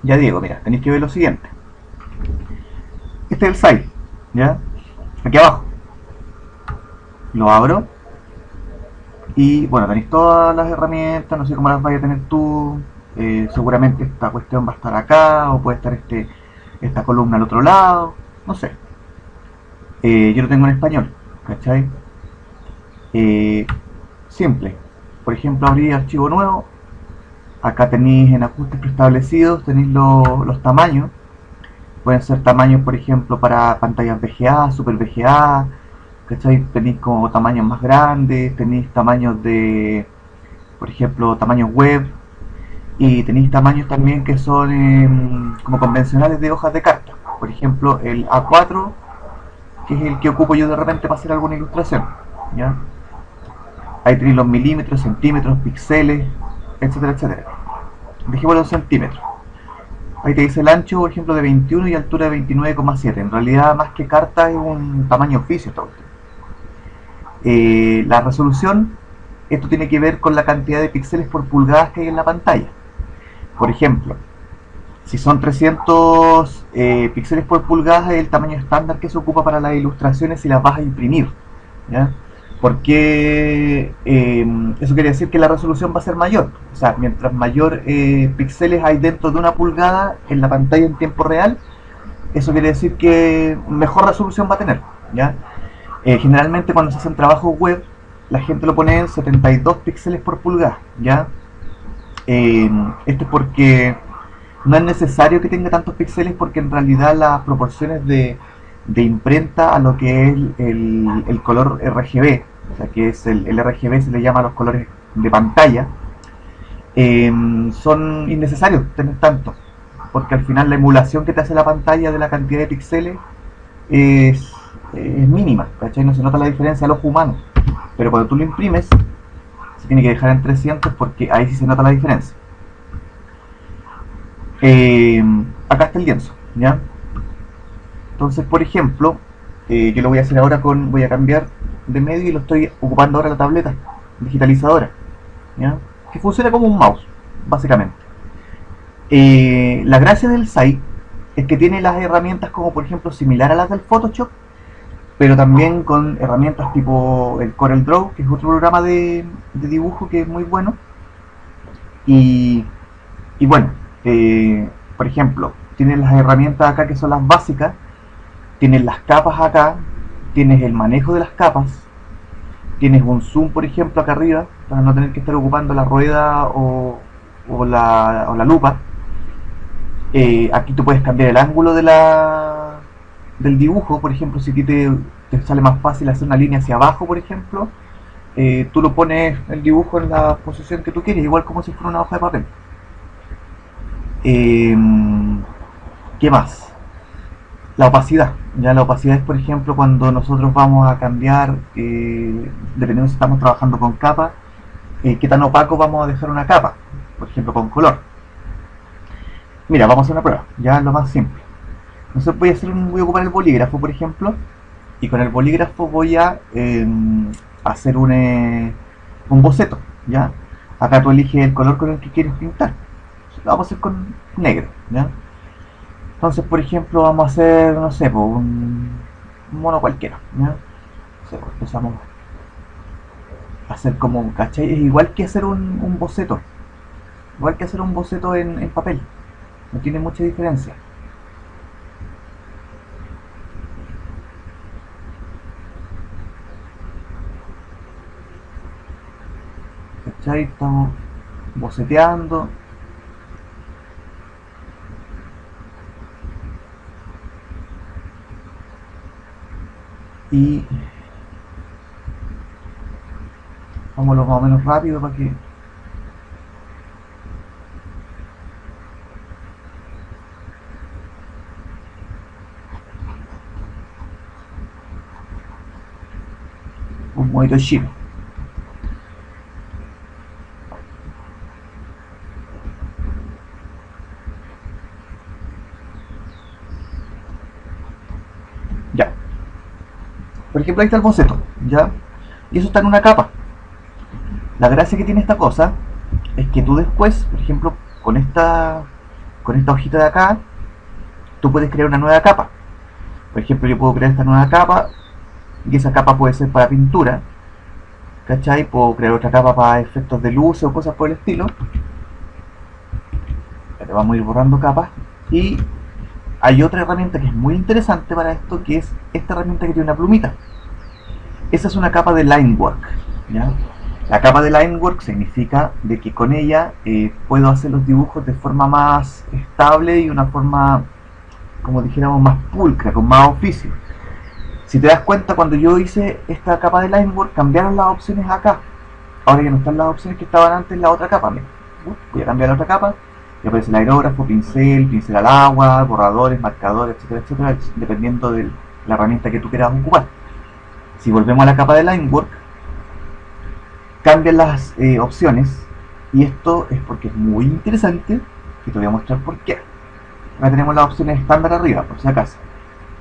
Ya Diego, mira, tenéis que ver lo siguiente. Este es el site, ¿ya? Aquí abajo. Lo abro y bueno, tenéis todas las herramientas, no sé cómo las vais a tener tú. Seguramente esta cuestión va a estar acá o puede estar esta columna al otro lado, no sé. Yo lo tengo en español, ¿cachai? Eh, Simple. Por ejemplo, abrir archivo nuevo. Acá tenéis en ajustes preestablecidos, tenéis los tamaños. Pueden ser tamaños, por ejemplo, para pantallas VGA, Super VGA, ¿cachai? Tenéis como tamaños más grandes, tenéis tamaños de, por ejemplo, tamaños web, y tenéis tamaños también que son como convencionales de hojas de carta. Por ejemplo, el A4, que es el que ocupo yo de repente para hacer alguna ilustración, ¿ya? Ahí tenéis los milímetros, centímetros, píxeles, etcétera, etcétera. Dejémoslo en centímetros. Ahí te dice el ancho, por ejemplo, de 21 y altura de 29,7. En realidad, más que carta, es un tamaño oficio esta cuestión. La resolución, esto tiene que ver con la cantidad de píxeles por pulgadas que hay en la pantalla. Por ejemplo, si son 300 píxeles por pulgada, es el tamaño estándar que se ocupa para las ilustraciones si las vas a imprimir, ¿ya? Porque eso quiere decir que la resolución va a ser mayor. O sea, mientras mayor píxeles hay dentro de una pulgada en la pantalla en tiempo real, eso quiere decir que mejor resolución va a tener, ¿ya? Generalmente cuando se hacen trabajos web, la gente lo pone en 72 píxeles por pulgada, ¿ya? Esto es porque no es necesario que tenga tantos píxeles, porque en realidad las proporciones de imprenta a lo que es el color RGB, o sea que es el RGB se le llama a los colores de pantalla, son innecesarios tener tanto, porque al final la emulación que te hace la pantalla de la cantidad de píxeles es mínima, ¿cachai? No se nota la diferencia al ojo humano, pero cuando tú lo imprimes se tiene que dejar en 300 porque ahí sí se nota la diferencia. Acá está el lienzo, ¿ya? Entonces, por ejemplo, yo lo voy a hacer ahora voy a cambiar de medio y lo estoy ocupando ahora la tableta digitalizadora, ¿ya? Que funciona como un mouse, básicamente. La gracia del site es que tiene las herramientas como por ejemplo similar a las del Photoshop, pero también con herramientas tipo el CorelDRAW, que es otro programa de dibujo que es muy bueno. Y, y bueno, por ejemplo, tienes las herramientas acá que son las básicas, tienes las capas acá, tienes el manejo de las capas, tienes un zoom, por ejemplo, acá arriba, para no tener que estar ocupando la rueda o la lupa. Aquí tú puedes cambiar el ángulo del dibujo, por ejemplo, si a ti te sale más fácil hacer una línea hacia abajo, por ejemplo, tú lo pones el dibujo en la posición que tú quieres, igual como si fuera una hoja de papel. Eh, ¿Qué más? La opacidad. Ya la opacidad es, por ejemplo, cuando nosotros vamos a cambiar, dependiendo si estamos trabajando con capa, qué tan opaco vamos a dejar una capa, por ejemplo, con color. Mira, vamos a hacer una prueba, ya lo más simple. Entonces voy a ocupar el bolígrafo, por ejemplo, y con el bolígrafo voy a hacer un boceto, ¿ya? Acá tú eliges el color con el que quieres pintar. Lo vamos a hacer con negro, ¿ya? Entonces, por ejemplo, vamos a hacer, no sé, un mono cualquiera, ¿ya? No sé, empezamos a hacer como un, ¿cachai? Es igual que hacer un boceto, igual que hacer un boceto en papel, no tiene mucha diferencia. ¿Cachai? Estamos boceteando. Y vámonos más o menos rápido para que un monito chino. Ya. Por ejemplo, ahí está el boceto, ¿ya? Y eso está en una capa. La gracia que tiene esta cosa es que tú después, por ejemplo, con esta con esta hojita de acá, tú puedes crear una nueva capa. Por ejemplo, yo puedo crear esta nueva capa, y esa capa puede ser para pintura, ¿cachai? Puedo crear otra capa para efectos de luz o cosas por el estilo. Pero vamos a ir borrando capas. Y hay otra herramienta que es muy interesante para esto, que es esta herramienta que tiene una plumita. Esa es una capa de Linework, ¿ya? La capa de Linework significa de que con ella puedo hacer los dibujos de forma más estable y una forma, como dijéramos, más pulcra, con más oficio. Si te das cuenta, cuando yo hice esta capa de Linework, cambiaron las opciones acá. Ahora ya no están las opciones que estaban antes en la otra capa. Mira, voy a cambiar la otra capa y aparece el aerógrafo, pincel, pincel al agua, borradores, marcadores, etcétera, etcétera, dependiendo de la herramienta que tú quieras ocupar. Si volvemos a la capa de Linework, cambian las opciones, y esto es porque es muy interesante, y te voy a mostrar por qué. Acá tenemos las opciones estándar arriba, por si acaso,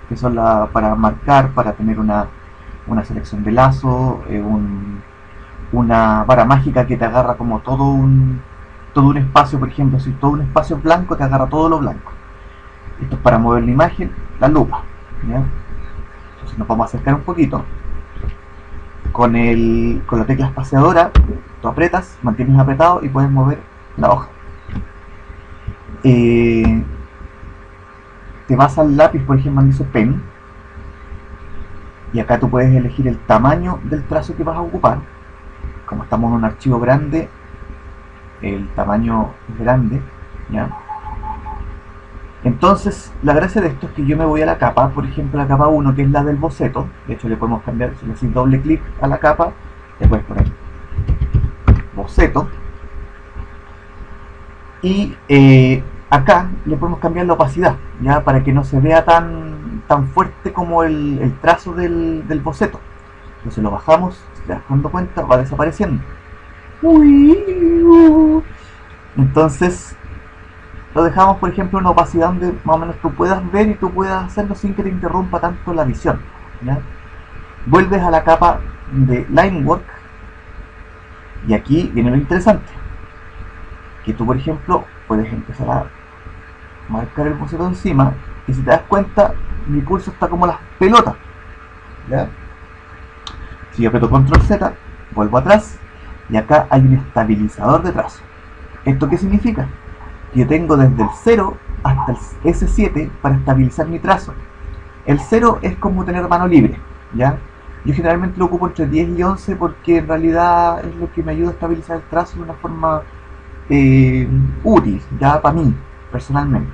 que son para marcar, para tener una selección de lazo, una vara mágica que te agarra como todo un espacio. Por ejemplo, si todo un espacio blanco, te agarra todo lo blanco. Esto es para mover la imagen, la lupa, ¿ya? Entonces nos vamos a acercar un poquito. Con la tecla espaciadora, tú apretas, mantienes apretado y puedes mover la hoja. Te vas al lápiz, por ejemplo, donde dice Pen, y acá tú puedes elegir el tamaño del trazo que vas a ocupar. Como estamos en un archivo grande, el tamaño es grande, ¿ya? Entonces, la gracia de esto es que yo me voy a la capa, por ejemplo, la capa 1, que es la del boceto. De hecho, le podemos cambiar, si le haces doble clic a la capa, le puedes poner boceto. Y acá le podemos cambiar la opacidad, ya, para que no se vea tan fuerte como el trazo del boceto. Entonces lo bajamos, si te das dando cuenta, va desapareciendo. Entonces lo dejamos, por ejemplo, en una opacidad donde más o menos tú puedas ver y tú puedas hacerlo sin que te interrumpa tanto la visión, ¿ya? Vuelves a la capa de Linework, y aquí viene lo interesante, que tú, por ejemplo, puedes empezar a marcar el boceto encima, y si te das cuenta, mi pulso está como las pelotas, ¿ya? Si yo aprieto Control Z, vuelvo atrás, y acá hay un estabilizador de trazo. ¿Esto qué significa? Yo tengo desde el 0 hasta el S7 para estabilizar mi trazo. El 0 es como tener mano libre, ¿ya? Yo generalmente lo ocupo entre 10 y 11 porque en realidad es lo que me ayuda a estabilizar el trazo de una forma útil, ya para mí, personalmente.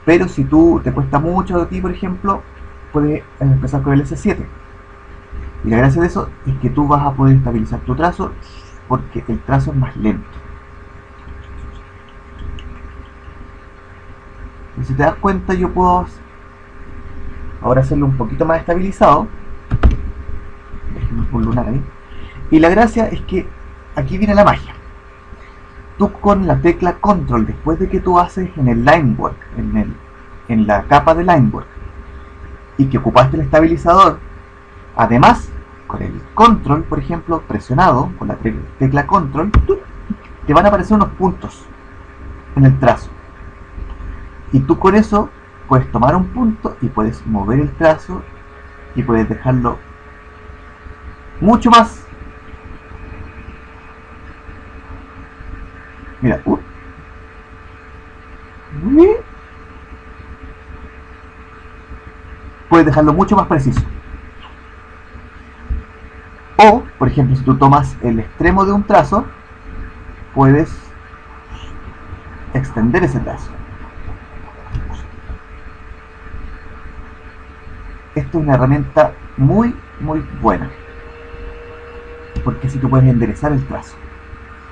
Pero si tú te cuesta mucho a ti, por ejemplo, puedes empezar con el S7. Y la gracia de eso es que tú vas a poder estabilizar tu trazo porque el trazo es más lento. Y si te das cuenta, yo puedo ahora hacerlo un poquito más estabilizado. Dejemos un lunar ahí. Y la gracia es que aquí viene la magia. Tú con la tecla Control, después de que tú haces en el Linework, en la capa de Linework, y que ocupaste el estabilizador, además, con el Control, por ejemplo, presionado, con la tecla Control, te van a aparecer unos puntos en el trazo. Y tú con eso puedes tomar un punto y puedes mover el trazo y puedes dejarlo mucho más. Mira, puedes dejarlo mucho más preciso. O, por ejemplo, si tú tomas el extremo de un trazo, puedes extender ese trazo. Esto es una herramienta muy buena, porque así tú puedes enderezar el trazo.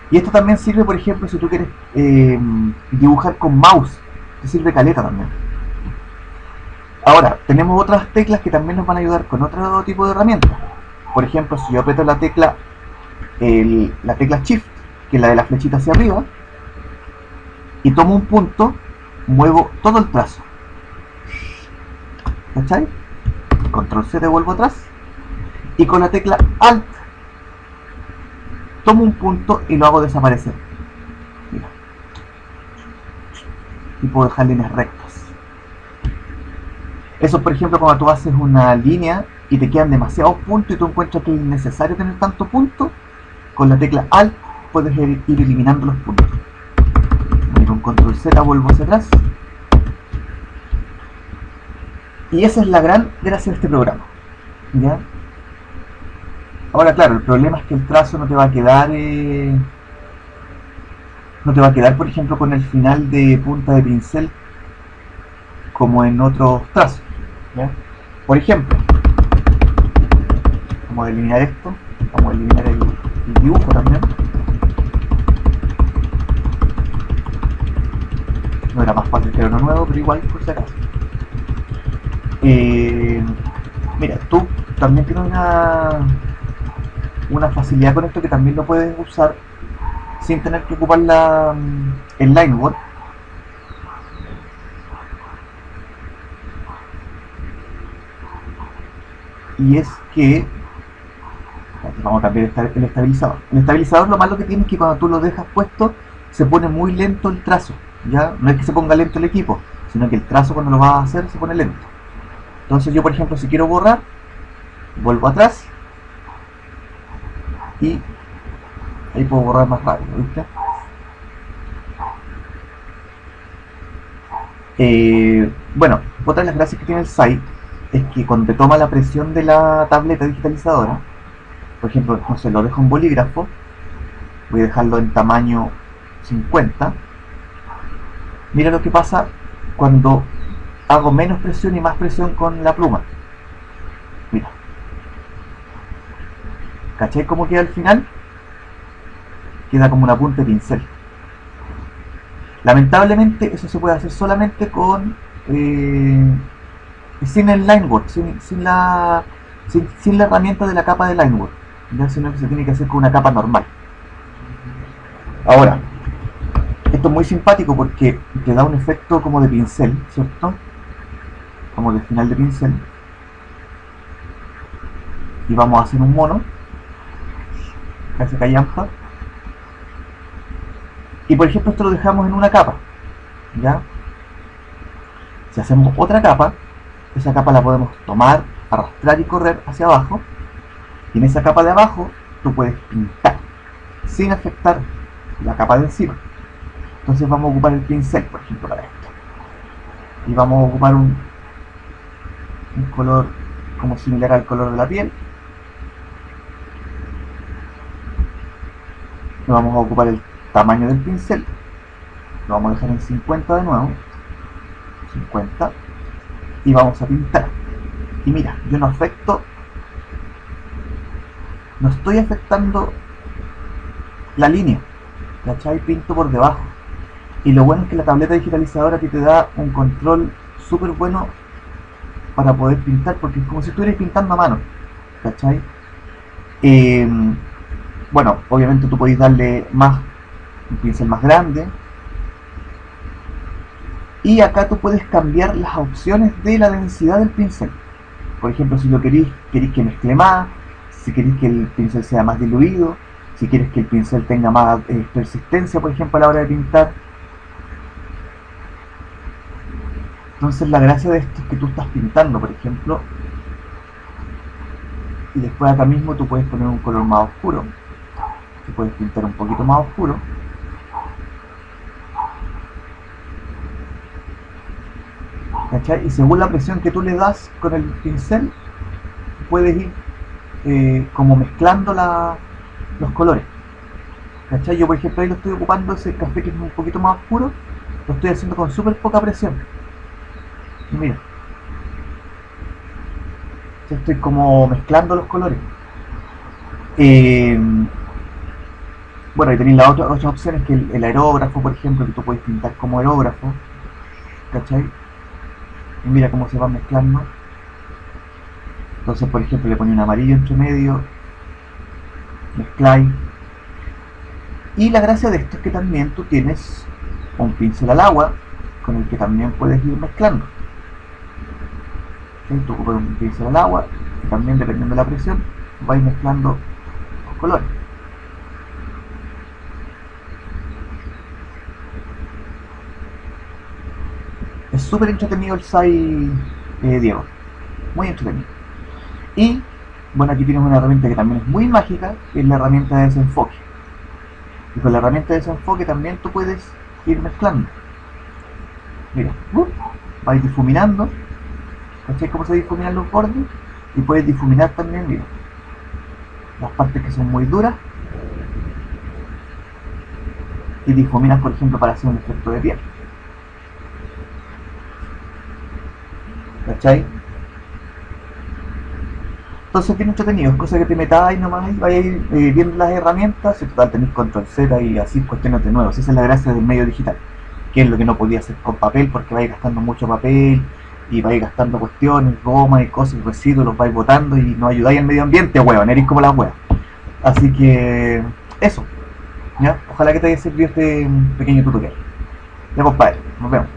Y esto también sirve, por ejemplo, si tú quieres dibujar con mouse, te sirve caleta también. Ahora, tenemos otras teclas que también nos van a ayudar con otro tipo de herramientas. Por ejemplo, si yo aprieto la tecla Shift, que es la de la flechita hacia arriba, y tomo un punto, muevo todo el trazo. ¿Cachai? Control C, devuelvo atrás, y con la tecla Alt tomo un punto y lo hago desaparecer. Mira. y puedo dejar líneas rectas. Eso, por ejemplo, cuando tú haces una línea y te quedan demasiados puntos y tú encuentras que es innecesario tener tantos puntos, con la tecla Alt puedes ir eliminando los puntos. Y con Control Z vuelvo hacia atrás. Y esa es la gran gracia de este programa, ¿ya? Ahora, claro, el problema es que el trazo no te va a quedar por ejemplo, con el final de punta de pincel como en otros trazos, ¿ya? Por ejemplo, vamos a eliminar esto, vamos a eliminar el dibujo también. No era más fácil crear uno nuevo, pero igual, por si acaso. Mira, tú también tienes una facilidad con esto que también lo puedes usar sin tener que ocupar el line work. Y es que vamos a cambiar el estabilizador. El estabilizador, lo malo que tiene es que cuando tú lo dejas puesto se pone muy lento el trazo, ya no es que se ponga lento el equipo, sino que el trazo cuando lo vas a hacer se pone lento. Entonces yo, por ejemplo, si quiero borrar, vuelvo atrás y ahí puedo borrar más rápido, ¿viste? Bueno, otra de las gracias que tiene el site es que cuando te toma la presión de la tableta digitalizadora, por ejemplo, no sé, lo dejo en bolígrafo, voy a dejarlo en tamaño 50. Mira lo que pasa cuando hago menos presión y más presión con la pluma. Mira, ¿cachai cómo queda al final? Queda como una punta de pincel. Lamentablemente eso se puede hacer solamente con sin el linework, sin la herramienta de la capa de linework, ya, sino que se tiene que hacer con una capa normal. Ahora, esto es muy simpático porque te da un efecto como de pincel, ¿cierto? Como de final de pincel. Y vamos a hacer un mono que hace callampa. Y por ejemplo esto lo dejamos en una capa, ¿ya? Si hacemos otra capa, esa capa la podemos tomar, arrastrar y correr hacia abajo, y en esa capa de abajo tú puedes pintar sin afectar la capa de encima. Entonces vamos a ocupar el pincel, por ejemplo, para esto, y vamos a ocupar un color como similar al color de la piel. Y vamos a ocupar el tamaño del pincel, lo vamos a dejar en 50 de nuevo, 50, y vamos a pintar. Y mira, yo no estoy afectando la línea, ¿cachai? Pinto por debajo. Y lo bueno es que la tableta digitalizadora a ti te da un control súper bueno para poder pintar, porque es como si estuvieras pintando a mano, ¿cachai? Bueno, obviamente tú podéis darle un pincel más grande, y acá tú puedes cambiar las opciones de la densidad del pincel. Por ejemplo, si lo queréis que mezcle más, si queréis que el pincel sea más diluido, si quieres que el pincel tenga más persistencia, por ejemplo, a la hora de pintar. Entonces la gracia de esto es que tú estás pintando, por ejemplo, y después acá mismo tú puedes poner un color más oscuro, tú puedes pintar un poquito más oscuro, ¿cachai? Y según la presión que tú le das con el pincel, puedes ir como mezclando los colores, ¿cachai? Yo, por ejemplo, ahí lo estoy ocupando, ese café que es un poquito más oscuro, lo estoy haciendo con súper poca presión. Y mira, ya estoy como mezclando los colores. Bueno, y tenéis las otras opciones, que el aerógrafo, por ejemplo, que tú puedes pintar como aerógrafo, ¿cachai? Y mira cómo se va mezclando. Entonces, por ejemplo, le ponía un amarillo entre medio, mezcláis. Y la gracia de esto es que también tú tienes un pincel al agua con el que también puedes ir mezclando. ¿Sí? Tú ocupas un pincel al agua y también, dependiendo de la presión, vais mezclando los colores. Es súper entretenido el SAI, Diego. Muy entretenido. Y, bueno, aquí tienes una herramienta que también es muy mágica, que es la herramienta de desenfoque. Y con la herramienta de desenfoque también tú puedes ir mezclando. Mira, vais difuminando. ¿Cachai cómo se difuminan los bordes? Y puedes difuminar también, mira, las partes que son muy duras. Y difuminas, por ejemplo, para hacer un efecto de piel. ¿Cachai? Entonces bien entretenido, es cosa que te metáis nomás y vais viendo las herramientas, y total tenéis control Z y así cuestiones de nuevo. Esa es la gracia del medio digital, que es lo que no podía hacer con papel porque vais gastando mucho papel y vais gastando cuestiones, goma y cosas, residuos, los vais botando y no ayudáis al medio ambiente, weón, eres como las weas. Así que eso, ¿ya? Ojalá que te haya servido este pequeño tutorial. Ya compadre, nos vemos.